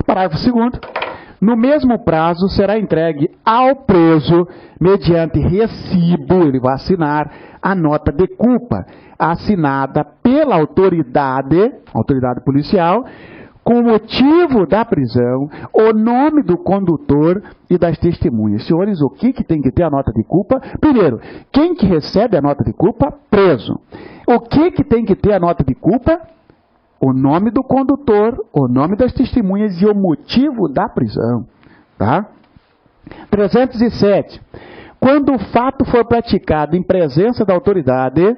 Parágrafo 2º. No mesmo prazo, será entregue ao preso, mediante recibo, ele vai assinar, a nota de culpa, assinada pela autoridade policial, com o motivo da prisão, o nome do condutor e das testemunhas. Senhores, o que tem que ter a nota de culpa? Primeiro, quem que recebe a nota de culpa? Preso. O que tem que ter a nota de culpa? O nome do condutor, o nome das testemunhas e o motivo da prisão. Tá? 307. Quando o fato for praticado em presença da autoridade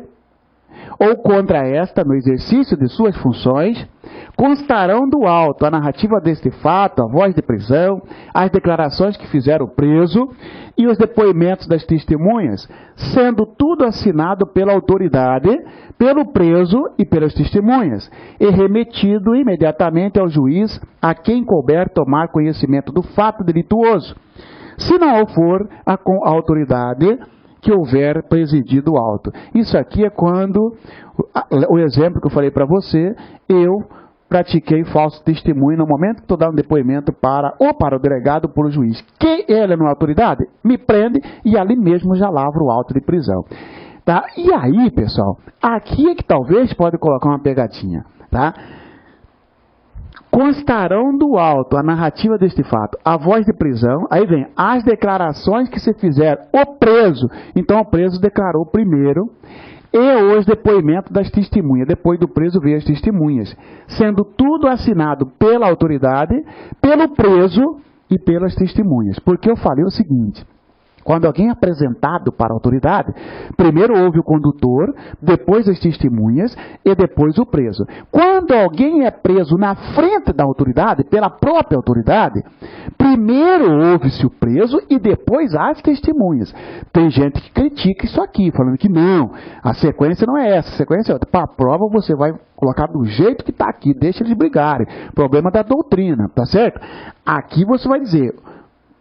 ou contra esta no exercício de suas funções, constarão do auto a narrativa deste fato, a voz de prisão, as declarações que fizeram o preso e os depoimentos das testemunhas, sendo tudo assinado pela autoridade, pelo preso e pelas testemunhas, e remetido imediatamente ao juiz a quem couber tomar conhecimento do fato delituoso, se não for a autoridade que houver presidido o auto. Isso aqui é quando, o exemplo que eu falei para você, eu pratiquei falso testemunho no momento que estou dando depoimento para o delegado ou para o juiz. Que ele não é autoridade, me prende e ali mesmo já lavro o auto de prisão. Tá? E aí, pessoal, aqui é que talvez pode colocar uma pegadinha. Tá? Constarão do auto a narrativa deste fato, a voz de prisão, aí vem as declarações que se fizer o preso. Então o preso declarou primeiro, e os depoimentos das testemunhas. Depois do preso veio as testemunhas, sendo tudo assinado pela autoridade, pelo preso e pelas testemunhas. Porque eu falei o seguinte: quando alguém é apresentado para a autoridade, primeiro houve o condutor, depois as testemunhas e depois o preso. Quando alguém é preso na frente da autoridade, pela própria autoridade, primeiro houve-se o preso e depois as testemunhas. Tem gente que critica isso aqui, falando que não, a sequência não é essa, a sequência é outra. Para a prova você vai colocar do jeito que está aqui, deixa eles brigarem. Problema da doutrina, tá certo? Aqui você vai dizer,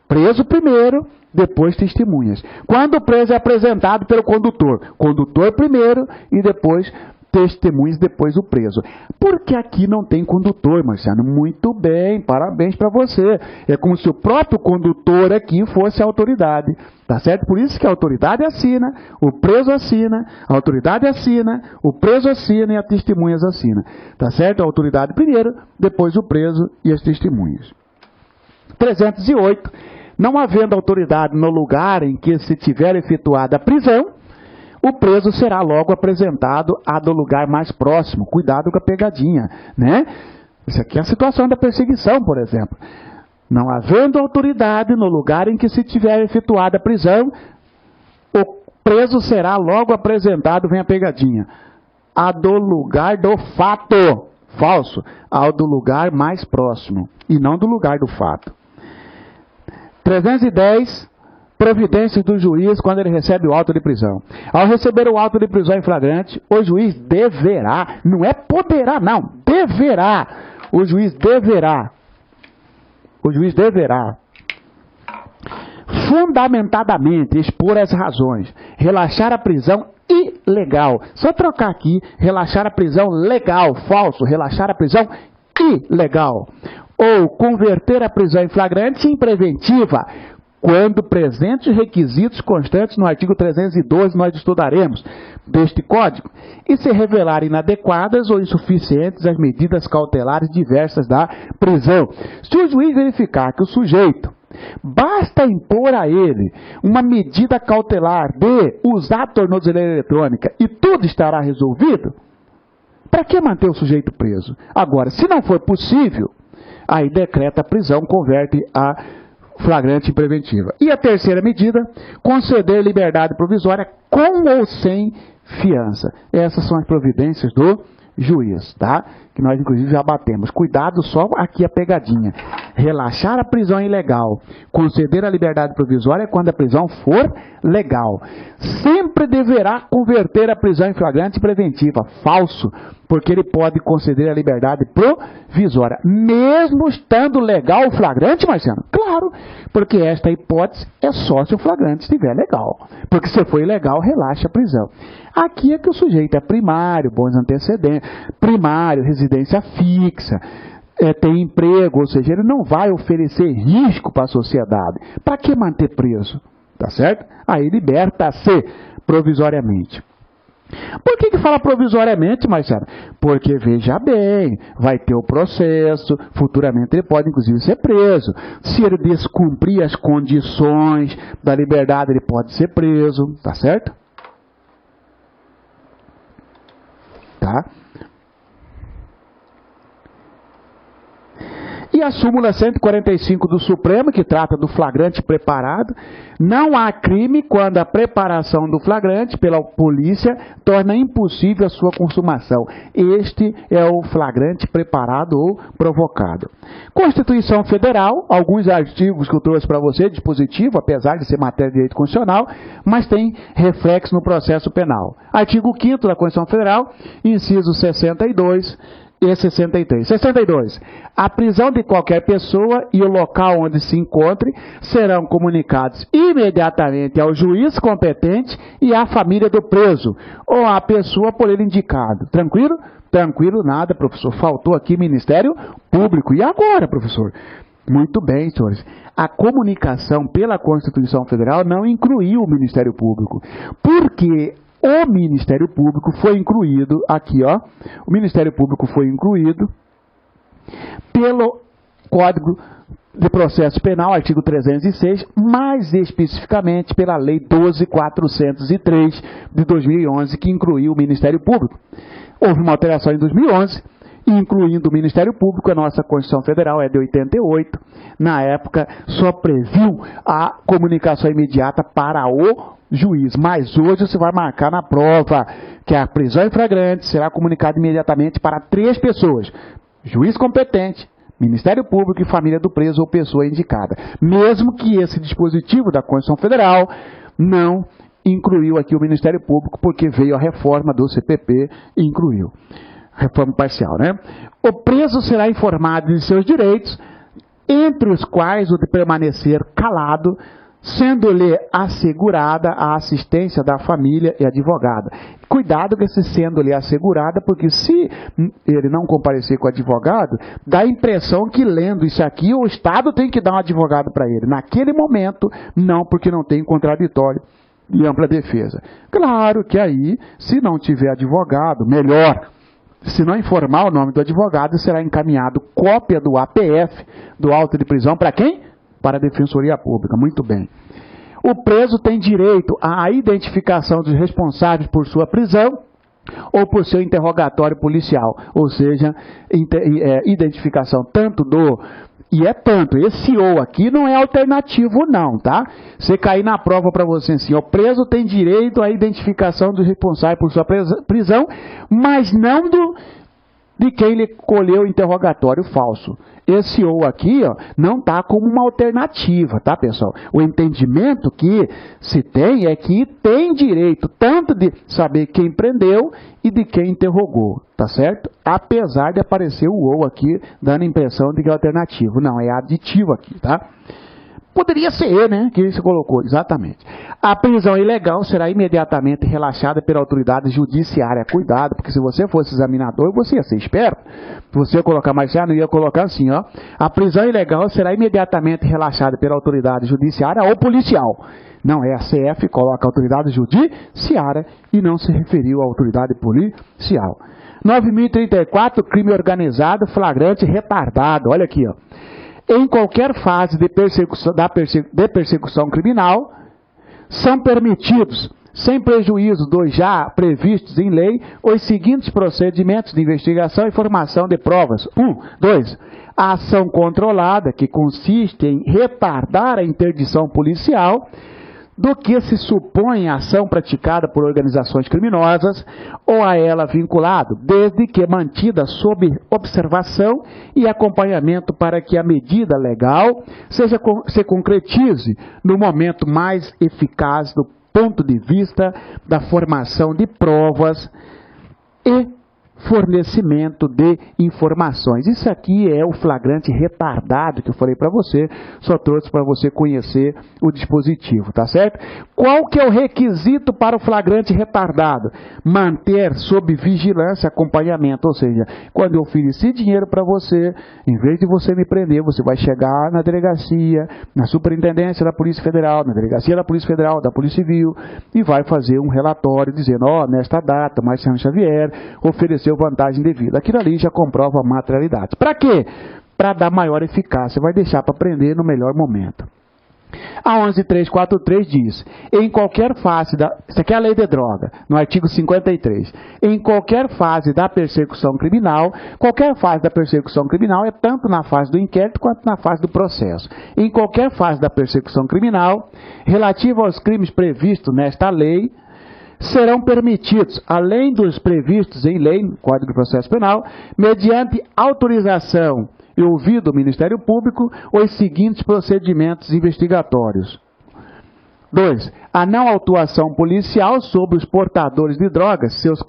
preso primeiro, depois testemunhas. Quando o preso é apresentado pelo condutor, condutor primeiro e depois testemunhas, depois o preso. Porque aqui não tem condutor, Marciano. Muito bem, parabéns para você. É como se o próprio condutor aqui fosse a autoridade. Tá certo? Por isso que a autoridade assina, o preso assina, a autoridade assina, o preso assina e a testemunhas assina. Tá certo? A autoridade primeiro, depois o preso e as testemunhas. 308. Não havendo autoridade no lugar em que se tiver efetuada a prisão, o preso será logo apresentado a do lugar mais próximo. Cuidado com a pegadinha, né? Isso aqui é a situação da perseguição, por exemplo. Não havendo autoridade no lugar em que se tiver efetuada a prisão, o preso será logo apresentado, vem a pegadinha, a do lugar do fato. Falso. Ao do lugar mais próximo, e não do lugar do fato. 310, providências do juiz quando ele recebe o auto de prisão. Ao receber o auto de prisão em flagrante, o juiz deverá, não é poderá não, deverá, o juiz deverá, fundamentadamente expor as razões, relaxar a prisão ilegal. Só trocar aqui, relaxar a prisão legal, falso, relaxar a prisão ilegal. Ou converter a prisão em flagrante em preventiva, quando presentes requisitos constantes no artigo 312, nós estudaremos deste Código, e se revelarem inadequadas ou insuficientes as medidas cautelares diversas da prisão. Se o juiz verificar que o sujeito basta impor a ele uma medida cautelar de usar a tornozeleira eletrônica e tudo estará resolvido, para que manter o sujeito preso? Agora, se não for possível, aí decreta a prisão, converte a flagrante preventiva. E a terceira medida, conceder liberdade provisória com ou sem fiança. Essas são as providências do juiz, tá? Que nós inclusive já batemos. Cuidado só aqui a pegadinha. Relaxar a prisão ilegal, conceder a liberdade provisória quando a prisão for legal. Sempre deverá converter a prisão em flagrante preventiva. Falso, porque ele pode conceder a liberdade provisória, mesmo estando legal o flagrante, Marciano? Claro, porque esta hipótese é só se o flagrante estiver legal. Porque se for ilegal, relaxa a prisão. Aqui é que o sujeito é primário, bons antecedentes, primário, residência fixa, tem emprego, ou seja, ele não vai oferecer risco para a sociedade. Para que manter preso? Tá certo? Aí liberta-se provisoriamente. Por que fala provisoriamente, Marcelo? Porque, veja bem, vai ter o processo, futuramente ele pode inclusive ser preso. Se ele descumprir as condições da liberdade, ele pode ser preso, tá certo? Tá? E a súmula 145 do Supremo, que trata do flagrante preparado, não há crime quando a preparação do flagrante pela polícia torna impossível a sua consumação. Este é o flagrante preparado ou provocado. Constituição Federal, alguns artigos que eu trouxe para você, dispositivo, apesar de ser matéria de direito constitucional, mas tem reflexo no processo penal. Artigo 5º da Constituição Federal, inciso 62 e 63. 62. A prisão de qualquer pessoa e o local onde se encontre serão comunicados imediatamente ao juiz competente e à família do preso, ou à pessoa por ele indicado. Tranquilo? Tranquilo nada, professor. Faltou aqui Ministério Público. E agora, professor? Muito bem, senhores. A comunicação pela Constituição Federal não incluiu o Ministério Público. Por quê? O Ministério Público foi incluído, aqui ó, o Ministério Público foi incluído pelo Código de Processo Penal, artigo 306, mais especificamente pela Lei 12.403 de 2011, que incluiu o Ministério Público. Houve uma alteração em 2011, incluindo o Ministério Público. A nossa Constituição Federal é de 88. Na época, só previu a comunicação imediata para o juiz. Mas hoje você vai marcar na prova que a prisão em flagrante será comunicada imediatamente para 3 pessoas. Juiz competente, Ministério Público e família do preso ou pessoa indicada. Mesmo que esse dispositivo da Constituição Federal não incluiu aqui o Ministério Público, porque veio a reforma do CPP e incluiu. Reforma parcial, né? O preso será informado de seus direitos, entre os quais o de permanecer calado, sendo-lhe assegurada a assistência da família e advogada. Cuidado com esse sendo-lhe assegurada, porque se ele não comparecer com o advogado, dá a impressão que lendo isso aqui, o Estado tem que dar um advogado para ele. Naquele momento, não, porque não tem contraditório e ampla defesa. Claro que aí, se não tiver advogado, melhor. Se não informar o nome do advogado, será encaminhado cópia do APF, do auto de prisão, para quem? Para a Defensoria Pública. Muito bem. O preso tem direito à identificação dos responsáveis por sua prisão ou por seu interrogatório policial. Ou seja, identificação tanto do... E é tanto, esse ou aqui não é alternativo não, tá? Você cair na prova para você assim, o preso tem direito à identificação dos responsáveis por sua prisão, mas não de quem lhe colheu o interrogatório falso. Esse ou aqui, ó, não está como uma alternativa, tá, pessoal? O entendimento que se tem é que tem direito tanto de saber quem prendeu e de quem interrogou, tá certo? Apesar de aparecer o ou aqui, dando a impressão de que é alternativo. Não, é aditivo aqui, tá? Poderia ser, né? Que você colocou, exatamente. A prisão ilegal será imediatamente relaxada pela autoridade judiciária. Cuidado, porque se você fosse examinador, você ia ser esperto. Se você ia colocar mais certo, não ia colocar assim, ó. A prisão ilegal será imediatamente relaxada pela autoridade judiciária ou policial. Não é a CF, coloca a autoridade judiciária e não se referiu à autoridade policial. 9.034, crime organizado, flagrante, retardado. Olha aqui, ó. Em qualquer fase de persecução criminal, são permitidos, sem prejuízo dos já previstos em lei, os seguintes procedimentos de investigação e formação de provas. 2. A ação controlada, que consiste em retardar a interdição policial do que se supõe a ação praticada por organizações criminosas ou a ela vinculado, desde que mantida sob observação e acompanhamento para que a medida legal se concretize no momento mais eficaz do ponto de vista da formação de provas e fornecimento de informações. Isso aqui é o flagrante retardado que eu falei para você, só trouxe para você conhecer o dispositivo, tá certo? Qual que é o requisito para o flagrante retardado? Manter sob vigilância, acompanhamento, ou seja, quando eu ofereci dinheiro para você, em vez de você me prender, você vai chegar na delegacia, na superintendência da Polícia Federal, na delegacia da Polícia Federal, da Polícia Civil, e vai fazer um relatório dizendo, nesta data, Marciano Xavier ofereceu vantagem devida. Aquilo ali já comprova a materialidade. Para quê? Para dar maior eficácia. Vai deixar para prender no melhor momento. A 11343 diz, em qualquer fase isso aqui é a lei de droga, no artigo 53, em qualquer fase da persecução criminal, qualquer fase da persecução criminal é tanto na fase do inquérito quanto na fase do processo. Em qualquer fase da persecução criminal, relativa aos crimes previstos nesta lei, serão permitidos, além dos previstos em lei, no Código de Processo Penal, mediante autorização e ouvido o Ministério Público, os seguintes procedimentos investigatórios. 2. A não autuação policial sobre os portadores de drogas, seus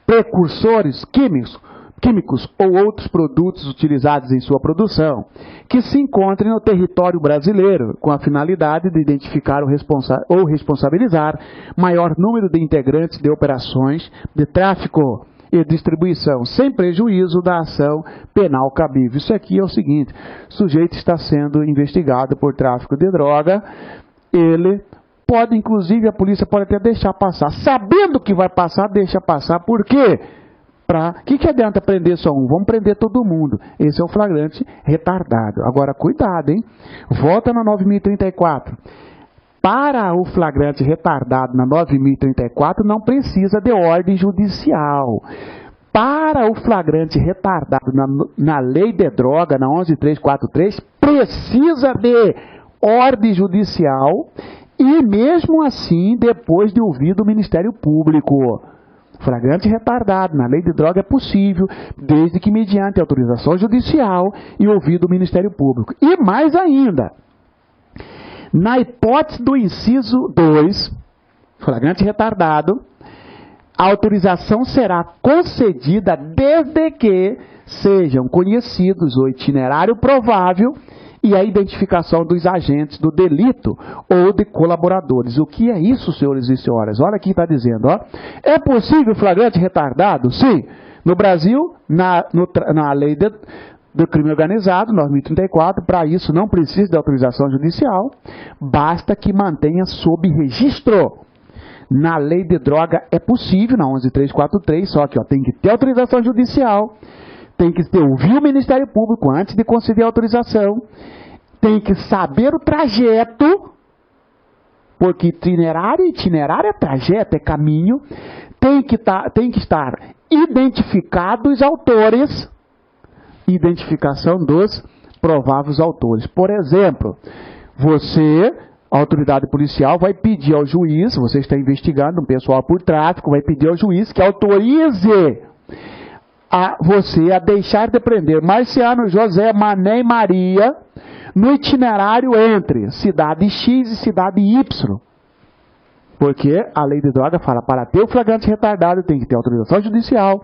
precursores químicos ou outros produtos utilizados em sua produção, que se encontrem no território brasileiro, com a finalidade de identificar ou responsabilizar maior número de integrantes de operações de tráfico e distribuição, sem prejuízo da ação penal cabível. Isso aqui é o seguinte, o sujeito está sendo investigado por tráfico de droga, ele pode, inclusive, a polícia pode até deixar passar. Sabendo que vai passar, deixa passar. Por quê? O que adianta prender só um? Vamos prender todo mundo. Esse é o flagrante retardado. Agora, cuidado, hein? Volta na 9.034. Para o flagrante retardado na 9.034, não precisa de ordem judicial. Para o flagrante retardado na lei de droga, na 11.343, precisa de ordem judicial e, mesmo assim, depois de ouvido o Ministério Público. Flagrante retardado na lei de droga é possível, desde que mediante autorização judicial e ouvido o Ministério Público. E mais ainda, na hipótese do inciso 2, flagrante retardado, a autorização será concedida desde que sejam conhecidos o itinerário provável e a identificação dos agentes do delito ou de colaboradores. O que é isso, senhores e senhoras? Olha aqui está dizendo, é possível flagrante retardado? Sim. No Brasil, na lei do crime organizado, 9.034, para isso não precisa de autorização judicial, basta que mantenha sob registro. Na lei de droga é possível, na 11.343, só que tem que ter autorização judicial, tem que ouvir o Ministério Público antes de conceder a autorização, tem que saber o trajeto, porque itinerário é trajeto, é caminho, tem que estar identificados os autores, identificação dos prováveis autores. Por exemplo, a autoridade policial vai pedir ao juiz, você está investigando um pessoal por tráfico, vai pedir ao juiz que autorize você a deixar de prender Marciano, José, Mané e Maria no itinerário entre cidade X e cidade Y. Porque a lei de droga fala, para ter o flagrante retardado tem que ter autorização judicial,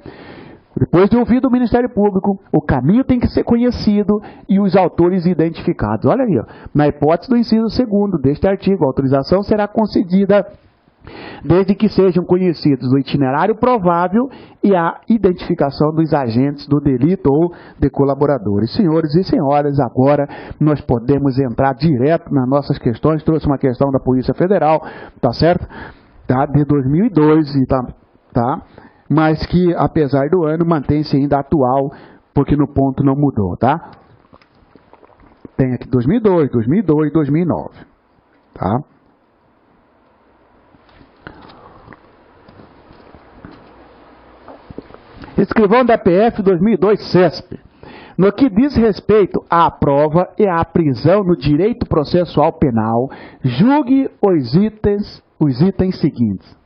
depois de ouvido o Ministério Público, o caminho tem que ser conhecido e os autores identificados. Olha aí, na hipótese do inciso 2º deste artigo, a autorização será concedida desde que sejam conhecidos o itinerário provável e a identificação dos agentes do delito ou de colaboradores. Senhores e senhoras, agora nós podemos entrar direto nas nossas questões. Trouxe uma questão da Polícia Federal, tá certo? Tá? De 2002, tá? Mas que, apesar do ano, mantém-se ainda atual, porque no ponto não mudou, tá? Tem aqui 2002, 2002 e 2009, tá? Escrivão da PF 2002 CESP. No que diz respeito à prova e à prisão no direito processual penal, julgue os itens seguintes.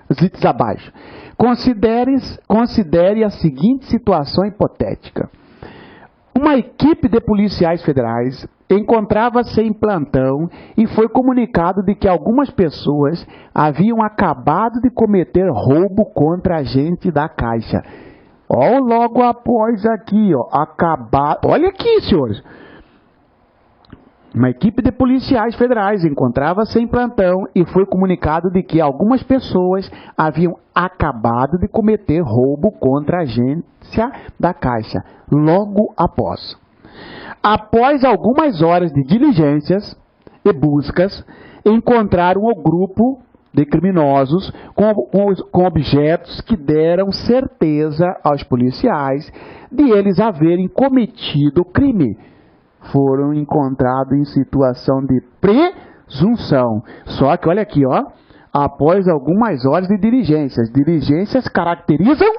Os itens abaixo. Considere a seguinte situação hipotética. Uma equipe de policiais federais encontrava-se em plantão e foi comunicado de que algumas pessoas haviam acabado de cometer roubo contra agente da Caixa. Ó, logo após aqui, ó, acabar... Olha aqui, senhores. Uma equipe de policiais federais encontrava-se em plantão e foi comunicado de que algumas pessoas haviam acabado de cometer roubo contra a agência da Caixa, logo após. Após algumas horas de diligências e buscas, encontraram o grupo de criminosos com objetos que deram certeza aos policiais de eles haverem cometido o crime. Foram encontrados em situação de presunção. Só que olha aqui, ó, após algumas horas de diligências. Diligências caracterizam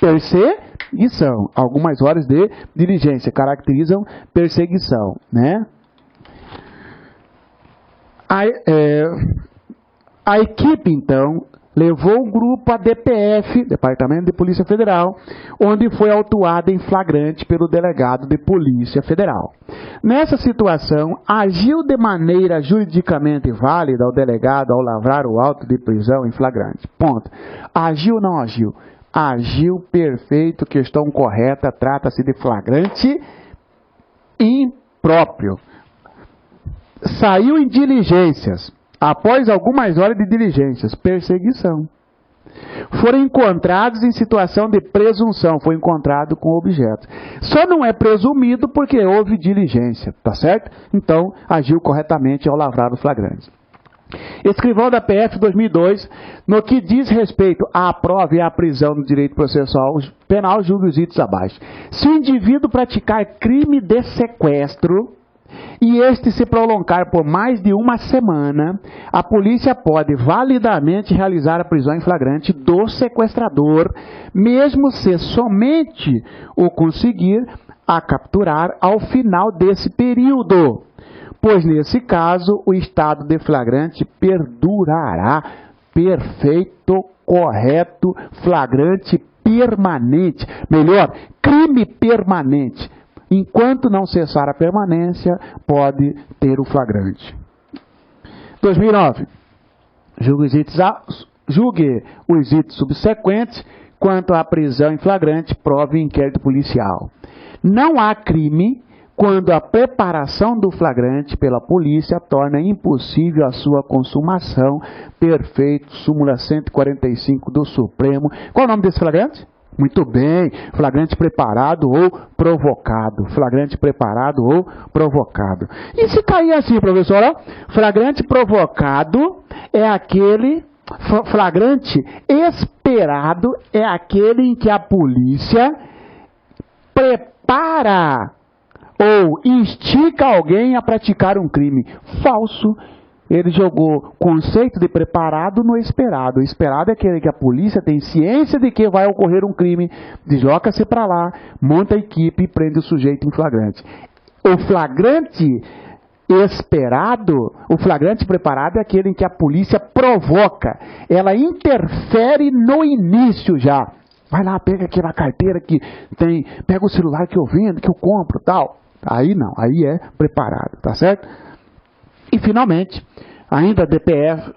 perseguição. Algumas horas de diligência caracterizam perseguição, né? A equipe, então, levou o grupo à DPF, Departamento de Polícia Federal, onde foi autuada em flagrante pelo delegado de Polícia Federal. Nessa situação, agiu de maneira juridicamente válida o delegado ao lavrar o auto de prisão em flagrante. Ponto. Agiu ou não agiu? Agiu perfeito, questão correta, trata-se de flagrante impróprio. Saiu em diligências. Após algumas horas de diligências, perseguição. Foram encontrados em situação de presunção, foi encontrado com objetos. Só não é presumido porque houve diligência, tá certo? Então, agiu corretamente ao lavrar o flagrante. Escrivão da PF 2002, no que diz respeito à prova e à prisão no direito processual penal, julgue os itos abaixo. Se o indivíduo praticar crime de sequestro e este se prolongar por mais de uma semana, a polícia pode validamente realizar a prisão em flagrante do sequestrador, mesmo se somente o conseguir a capturar ao final desse período, pois nesse caso o estado de flagrante perdurará. Perfeito, correto, flagrante permanente, melhor, crime permanente. Enquanto não cessar a permanência, pode ter o flagrante. 2009. Julgue os itos subsequentes quanto à prisão em flagrante, prova e inquérito policial. Não há crime quando a preparação do flagrante pela polícia torna impossível a sua consumação. Perfeito, súmula 145 do Supremo. Qual é o nome desse flagrante? Muito bem, flagrante preparado ou provocado. Flagrante preparado ou provocado. E se cair assim, professor? Ó, flagrante provocado é aquele... Flagrante esperado é aquele em que a polícia prepara ou instiga alguém a praticar um crime. Falso. Ele jogou conceito de preparado no esperado. O esperado é aquele que a polícia tem ciência de que vai ocorrer um crime, desloca-se para lá, monta a equipe e prende o sujeito em flagrante. O flagrante esperado, o flagrante preparado é aquele em que a polícia provoca. Ela interfere no início já. Vai lá, pega aquela carteira que tem, pega o celular que eu vendo, que eu compro, tal. Aí não, aí é preparado, tá certo? E, finalmente, ainda DPF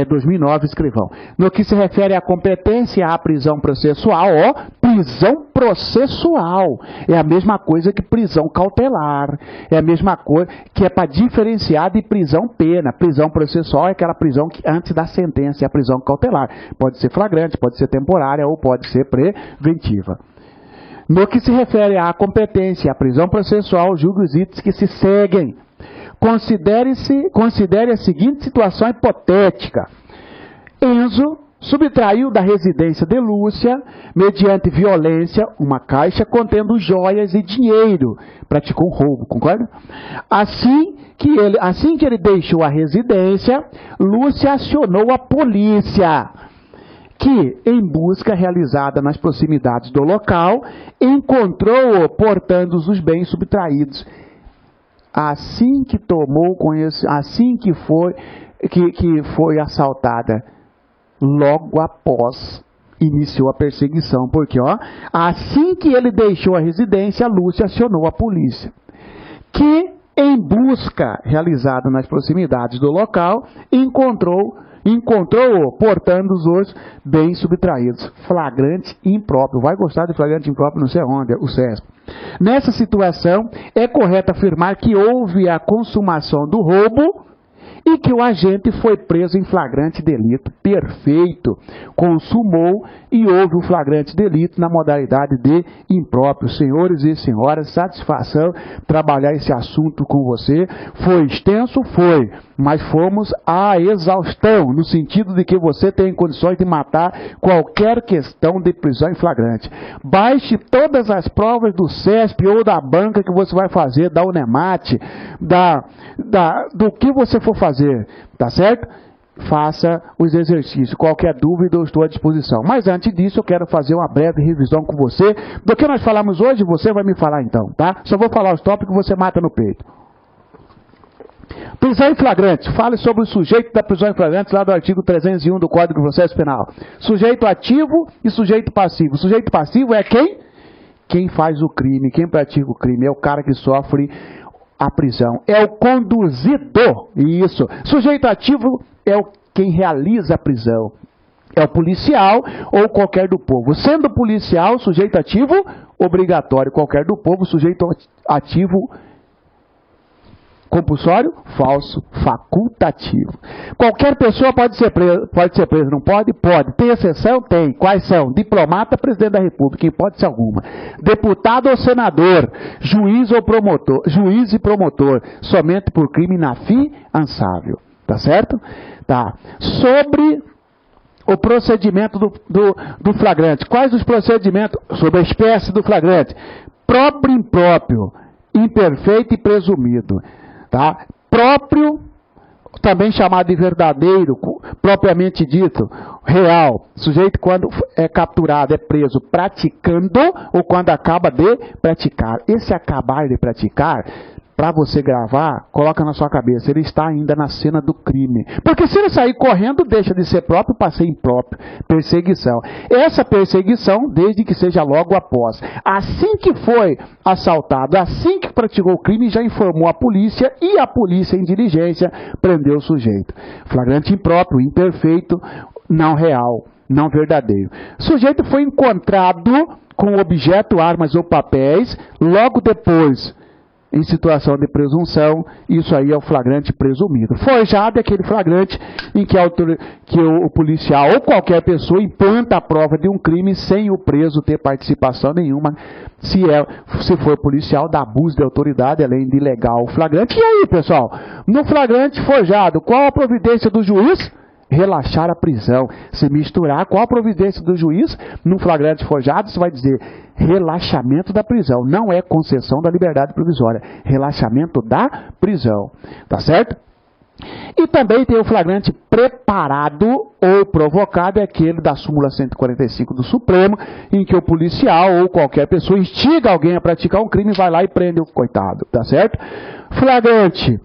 2009, escrivão. No que se refere à competência à prisão processual, ó, prisão processual. É a mesma coisa que prisão cautelar. É a mesma coisa que é para diferenciar de prisão pena. Prisão processual é aquela prisão que antes da sentença, é a prisão cautelar. Pode ser flagrante, pode ser temporária ou pode ser preventiva. No que se refere à competência à prisão processual, julgue os itos que se seguem. Considere a seguinte situação hipotética. Enzo subtraiu da residência de Lúcia, mediante violência, uma caixa contendo joias e dinheiro. Praticou um roubo, concorda? Assim que ele deixou a residência, Lúcia acionou a polícia, que, em busca realizada nas proximidades do local, encontrou-o portando os bens subtraídos. Assim que tomou conhecimento, assim que foi assaltada, logo após iniciou a perseguição, porque ó, assim que ele deixou a residência, Lúcia acionou a polícia, que em busca realizada nas proximidades do local, encontrou encontrou-o portando os bens subtraídos. Flagrante impróprio. Vai gostar de flagrante impróprio não sei onde, o CESP. Nessa situação, é correto afirmar que houve a consumação do roubo e que o agente foi preso em flagrante delito. Perfeito. Consumou e houve o flagrante delito na modalidade de impróprio. Senhores e senhoras, satisfação trabalhar esse assunto com você. Foi extenso? Foi. Mas fomos à exaustão, no sentido de que você tem condições de matar qualquer questão de prisão em flagrante. Baixe todas as provas do CESP ou da banca que você vai fazer, da Unemat, do que você for fazer, tá certo? Faça os exercícios. Qualquer dúvida eu estou à disposição. Mas antes disso eu quero fazer uma breve revisão com você. Do que nós falamos hoje, você vai me falar então, tá? Só vou falar os tópicos que você mata no peito. Prisão em flagrante. Fale sobre o sujeito da prisão em flagrante lá do artigo 301 do Código de Processo Penal. Sujeito ativo e sujeito passivo. Sujeito passivo é quem? Quem faz o crime, quem pratica o crime. É o cara que sofre a prisão. É o conduzidor. Isso. Sujeito ativo é quem realiza a prisão. É o policial ou qualquer do povo. Sendo policial, sujeito ativo, obrigatório. Qualquer do povo, sujeito ativo, compulsório, falso, facultativo. Qualquer pessoa pode ser presa, não pode? Pode. Tem exceção? Tem. Quais são? Diplomata, presidente da República, hipótese alguma. Deputado ou senador, juiz e promotor, somente por crime inafiançável. Tá certo? Tá. Sobre o procedimento do flagrante. Quais os procedimentos? Sobre a espécie do flagrante. Próprio, impróprio, imperfeito e presumido. Tá? Próprio, também chamado de verdadeiro, propriamente dito, real. Sujeito quando é capturado, é preso praticando ou quando acaba de praticar. Esse acabar de praticar, para você gravar, coloca na sua cabeça, ele está ainda na cena do crime. Porque se ele sair correndo, deixa de ser próprio para ser impróprio. Perseguição. Essa perseguição, desde que seja logo após. Assim que foi assaltado, assim que praticou o crime, já informou a polícia e a polícia em diligência prendeu o sujeito. Flagrante impróprio, imperfeito, não real, não verdadeiro. O sujeito foi encontrado com objeto, armas ou papéis, logo depois, em situação de presunção, isso aí é o flagrante presumido. Forjado é aquele flagrante em que o policial ou qualquer pessoa implanta a prova de um crime sem o preso ter participação nenhuma, se for policial, dá abuso de autoridade, além de ilegal flagrante. E aí, pessoal, no flagrante forjado, qual a providência do juiz? Relaxar a prisão. Se misturar, qual a providência do juiz? No flagrante forjado, você vai dizer relaxamento da prisão. Não é concessão da liberdade provisória. Relaxamento da prisão. Tá certo? E também tem o flagrante preparado ou provocado, é aquele da súmula 145 do Supremo, em que o policial ou qualquer pessoa instiga alguém a praticar um crime e vai lá e prende o coitado. Tá certo? Flagrante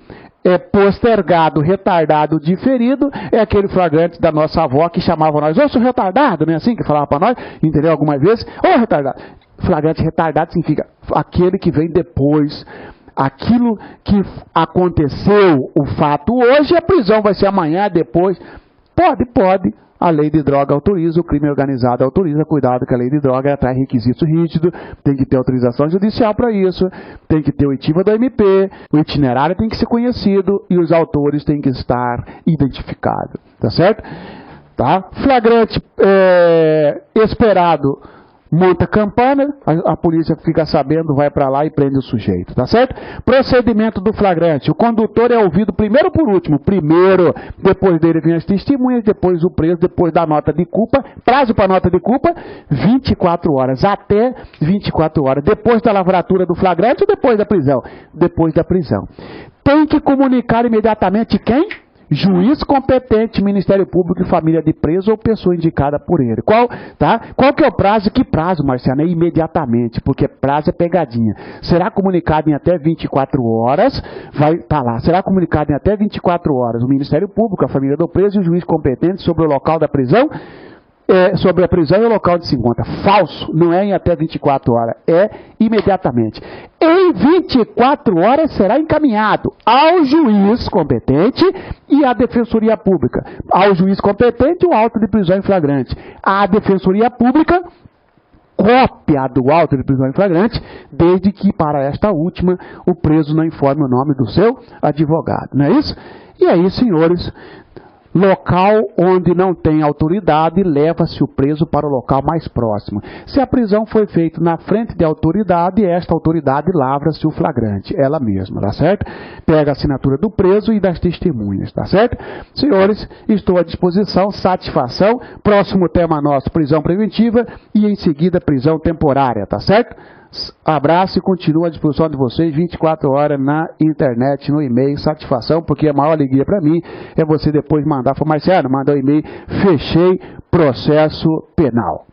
postergado, retardado, diferido, é aquele flagrante da nossa avó que chamava nós, ô, seu retardado, não é assim que falava para nós, entendeu? Alguma vez, ô, retardado. Flagrante retardado significa aquele que vem depois, aquilo que aconteceu, o fato hoje, a prisão vai ser amanhã, depois, pode. A lei de droga autoriza, o crime organizado autoriza, cuidado que a lei de droga traz requisitos rígidos, tem que ter autorização judicial para isso, tem que ter oitiva do MP, o itinerário tem que ser conhecido e os autores têm que estar identificados, tá certo? Tá? Flagrante esperado, monta campana, a polícia fica sabendo, vai para lá e prende o sujeito, tá certo? Procedimento do flagrante. O condutor é ouvido primeiro por último. Primeiro, depois dele vem as testemunhas, depois o preso, depois da nota de culpa. Prazo para nota de culpa, 24 horas. Até 24 horas. Depois da lavratura do flagrante ou depois da prisão? Depois da prisão. Tem que comunicar imediatamente quem? Juiz competente, Ministério Público e família de preso ou pessoa indicada por ele. Qual que é o prazo? Que prazo, Marciano? É imediatamente, porque prazo é pegadinha. Será comunicado em até 24 horas, vai estar lá. Será comunicado em até 24 horas o Ministério Público, a família do preso e o juiz competente sobre o local da prisão sobre a prisão e o local onde se encontra. Falso, não é em até 24 horas, é imediatamente. Em 24 horas será encaminhado ao juiz competente e à Defensoria Pública. Ao juiz competente, o auto de prisão em flagrante. À Defensoria Pública, cópia do auto de prisão em flagrante, desde que para esta última o preso não informe o nome do seu advogado. Não é isso? E aí, senhores, local onde não tem autoridade, leva-se o preso para o local mais próximo. Se a prisão foi feita na frente de autoridade, esta autoridade lavra-se o flagrante, ela mesma, tá certo? Pega a assinatura do preso e das testemunhas, tá certo? Senhores, estou à disposição, satisfação. Próximo tema nosso, prisão preventiva e em seguida prisão temporária, tá certo? Abraço e continuo à disposição de vocês 24 horas na internet, no e-mail, satisfação, porque a maior alegria para mim é você depois mandar, Marciano, manda um e-mail, fechei processo penal.